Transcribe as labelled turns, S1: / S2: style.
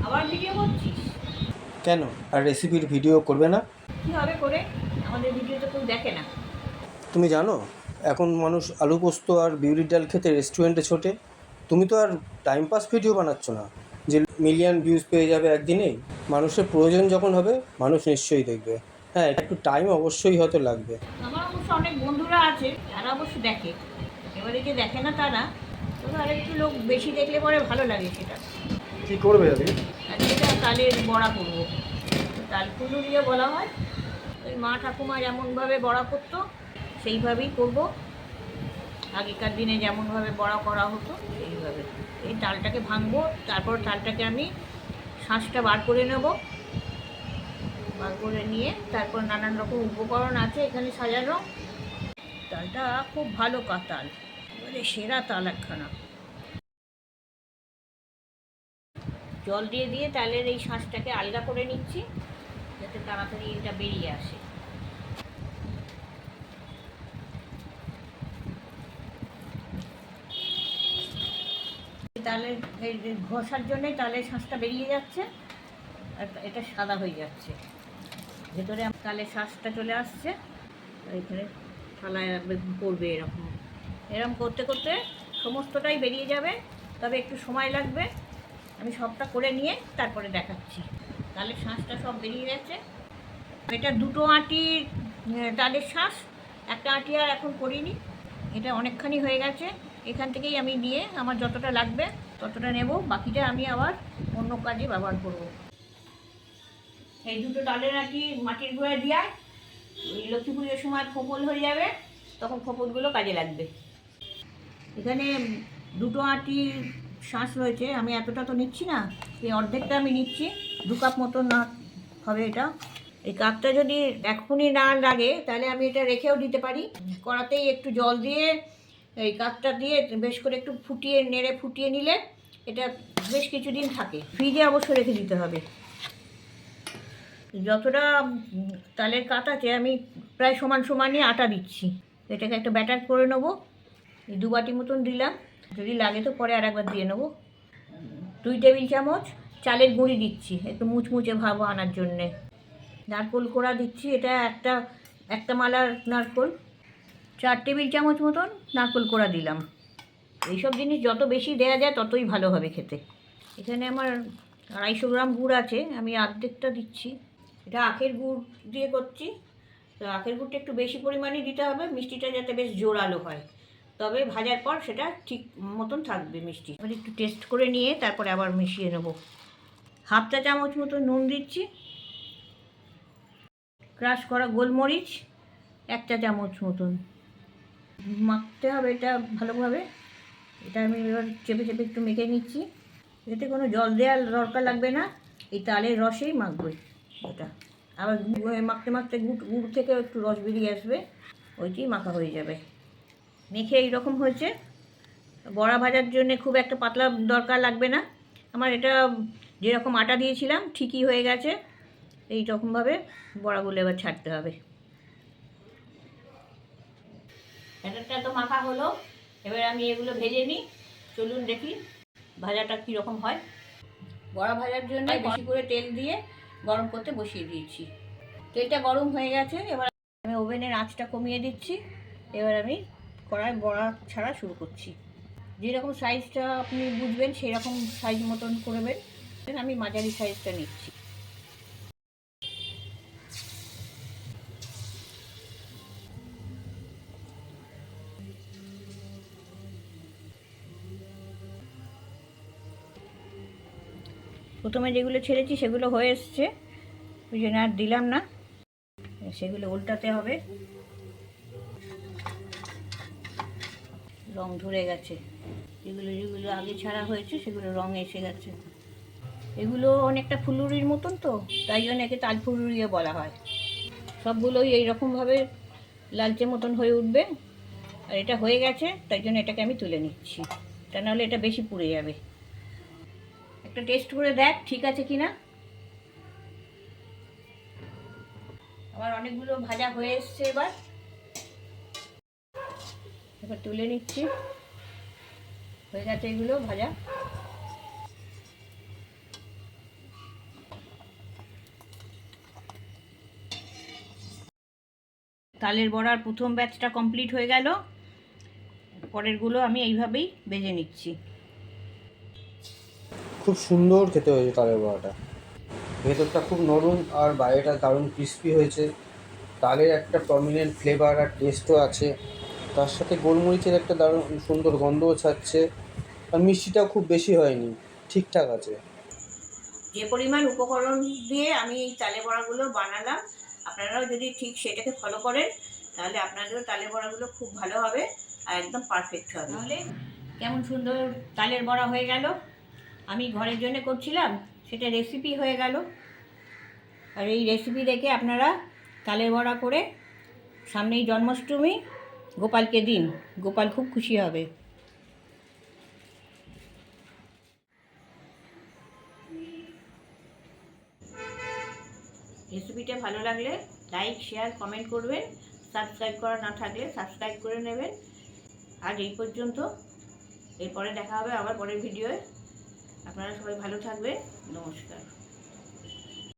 S1: আবার ভিডিও করছিস?
S2: কেন আর রেসিপির ভিডিও করবে না?
S1: কী হবে করে? আমাদের ভিডিও তো কেউ দেখে না।
S2: তুমি জানো এখন মানুষ আলু পোস্ত আর বিউলির ডাল খেতে রেস্টুরেন্টে ছোটে। তুমি তো আর টাইম পাস ভিডিও বানাচ্ছ না যে মিলিয়ন ভিউজ পেয়ে যাবে একদিনেই। মানুষের প্রয়োজন যখন হবে মানুষ নিশ্চয়ই দেখবে। হ্যাঁ, একটু টাইম অবশ্যই হয়তো লাগবে।
S1: আমার অবশ্য অনেক বন্ধুরা আছে যারা অবশ্য দেখে, এবারে যে দেখে না তা না, তবে আরেকটু লোক বেশি দেখলে পরে ভালো লাগে সেটা।
S2: কী করবে আজকে?
S1: আর যেটা তালের বড়া করবো, তাল কুলুরিয়া বলা হয়। ওই মা ঠাকুমা যেমনভাবে বড়া করতো সেইভাবেই করব। আগেকার দিনে যেমনভাবে বড়া করা হতো সেইভাবে। এই তালটাকে ভাঙবো, তারপর তালটাকে আমি শাঁসটা বার করে নেব। বার করে নিয়ে তারপর নানান রকম উপকরণ আছে এখানে সাজানো। তালটা খুব ভালো তাল, এবারে সেরা তাল একখানা। জল দিয়ে দিয়ে তালের এই শাঁসটাকে আলগা করে নিচ্ছি যাতে তাড়াতাড়ি এটা বেরিয়ে আসে। তালের এই ঘষার জন্যই তালের শাঁসটা বেরিয়ে যাচ্ছে আর এটা সাদা হয়ে যাচ্ছে। ভেতরে তালের শাঁসটা চলে আসছে, এখানে থালায় পড়বে। এরকম এরকম করতে করতে সমস্তটাই বেরিয়ে যাবে, তবে একটু সময় লাগবে। আমি সবটা করে নিয়ে তারপরে দেখাচ্ছি। তালের শাঁসটা সব বেরিয়ে গেছে। এটা দুটো আঁটির তালের শাঁস, একটা আঁটি আর এখন করিনি। এটা অনেকখানি হয়ে গেছে। এখান থেকেই আমি নিয়ে আমার যতটা লাগবে ততটা নেব, বাকিটা আমি আবার অন্য কাজে ব্যবহার করব। এই দুটো তালের আঁটি মাটির গোড়ায় দিয়ে ওই লক্ষ্মী পুজোর সময় খোপল হয়ে যাবে, তখন খোপলগুলো কাজে লাগবে। এখানে দুটো আঁটির শাঁস রয়েছে, আমি এতটা তো নিচ্ছি না, এই অর্ধেকটা আমি নিচ্ছি। 2 কাপ মতো না হবে এটা। এই কাপটা যদি এখনই না লাগে তাহলে আমি এটা রেখেও দিতে পারি। কড়াতেই একটু জল দিয়ে এই কাপটা দিয়ে বেশ করে একটু নেড়ে ফুটিয়ে নিলে এটা বেশ কিছুদিন থাকে। ফ্রিজে অবশ্য রেখে দিতে হবে। যতটা তালের কাত আছে আমি প্রায় সমান সমানই আটা দিচ্ছি। এটাকে একটা ব্যাটার করে নেবো। এই 2 বাটি মতন দিলাম, যদি লাগে তো পরে আর একবার দিয়ে নেবো। 2 টেবিল চামচ চালের গুঁড়ি দিচ্ছি একটু মুচমুচে ভাব আনার জন্যে। নারকোল কোড়া দিচ্ছি, এটা একটা মালার নারকোল। 4 টেবিল চামচ মতন নারকোল কোড়া দিলাম। এইসব জিনিস যত বেশি দেওয়া যায় ততই ভালো হবে খেতে। এখানে আমার 250 গ্রাম গুড় আছে, আমি অর্ধেকটা দিচ্ছি। এটা আখের গুড় দিয়ে করছি, তো আখের গুড়টা একটু বেশি পরিমাণে দিতে হবে, মিষ্টিটা যাতে বেশ জোরালো হয়, তবে ভাজার পর সেটা ঠিক মতন থাকবে মিষ্টি। এবার একটু টেস্ট করে নিয়ে তারপরে আবার মিশিয়ে নেব। 1/2 চা চামচ মতো নুন দিচ্ছি। ক্রাশ করা গোলমরিচ 1 চা চামচ মতন। মাখতে হবে এটা ভালোভাবে। এটা আমি এবার চেপে চেপে একটু মেখে নিচ্ছি। এতে কোনো জল দেওয়ার দরকার লাগবে না, এই তালের রসেই মাখবো এটা। আবার মাখতে মাখতে গুড় থেকে একটু রস বেরিয়ে আসবে, ওইটাই মাখা হয়ে যাবে। মেখে এইরকম হয়েছে। বড়া ভাজার জন্য খুব একটা পাতলা দরকার লাগবে না আমার। এটা যেরকম আটা দিয়েছিলাম ঠিকই হয়ে গেছে। এই রকমভাবে বড়াগুলো এবার ছাড়তে হবে। ব্যাটারটা তো মাখা হলো, এবার আমি এগুলো ভেজে নিই। চলুন দেখি ভাজাটা কীরকম হয়। বড়া ভাজার জন্য বেশি করে তেল দিয়ে গরম করতে বসিয়ে দিয়েছি। তেলটা গরম হয়ে গেছে, এবার আমি ওভেনের আঁচটা কমিয়ে দিচ্ছি। এবার আমি কড়াই বড়া ছাড়া শুরু করছি। যেরকম সাইজটা আপনি বুঝবেন সেই রকম সাইজ মতন করবেন। আমি মাঝারি সাইজটা নিচ্ছি। প্রথমে যেগুলো ছেড়েছি সেগুলো হয়ে এসছে, ওই জন্য আর দিলাম না। সেগুলো উল্টাতে হবে। রং ধরে গেছে, যেগুলো যেগুলো আগে ছাড়া হয়েছে সেগুলো রং এসে গেছে। এগুলো অনেকটা ফুলুরির মতন, তো তাই জন্য একে তাল ফুলুরিও বলা হয়। সবগুলোই এইরকমভাবে লালচে মতন হয়ে উঠবে। আর এটা হয়ে গেছে, তাই জন্য এটাকে আমি তুলে নিচ্ছি, তা নাহলে এটা বেশি পুড়ে যাবে। একটা টেস্ট করে দেখ ঠিক আছে কিনা। আমার অনেকগুলো ভাজা হয়ে এসছে, এবার তুলে নিচ্ছি। হয়ে গেছে এগুলো ভাজা। তালের বড়ার প্রথম ব্যাচটা কমপ্লিট হয়ে গেল। পরেরগুলো আমি এইভাবেই ভেজে নিচ্ছি।
S2: খুব সুন্দর খেতে হয়েছে তালের বড়াটা, ভেতরটা খুব নরম আর বাইরেটা দারুণ ক্রিস্পি হয়েছে। তালের একটা প্রমিনেন্ট ফ্লেভার আর টেস্টও আছে, তার সাথে গোলমরিচের একটা দারুণ সুন্দর গন্ধও ছাড়ছে, আর মিষ্টিটাও খুব বেশি হয়নি, ঠিকঠাক আছে।
S1: যে পরিমাণ উপকরণ দিয়ে আমি এই তালে বড়াগুলো বানালাম, আপনারাও যদি ঠিক সেটাকে ফলো করেন তাহলে আপনাদেরও তালে বড়াগুলো খুব ভালো হবে আর একদম পারফেক্ট হবে। তাহলে কেমন সুন্দর তালের বড়া হয়ে গেল। আমি ঘরের জন্য করছিলাম, সেটা রেসিপি হয়ে গেল। আর এই রেসিপি দেখে আপনারা তালের বড়া করে সামনেই জন্মাষ্টমী, গোপালকে দিন, গোপাল খুব খুশি হবে। রেসিপিটা ভালো লাগলে লাইক, শেয়ার, কমেন্ট করবেন। সাবস্ক্রাইব করা না থাকলে সাবস্ক্রাইব করে নেবেন। আজ এই পর্যন্ত, এরপরে দেখা হবে আবার পরের ভিডিওয়ে। আপনারা সবাই ভালো থাকবেন। নমস্কার।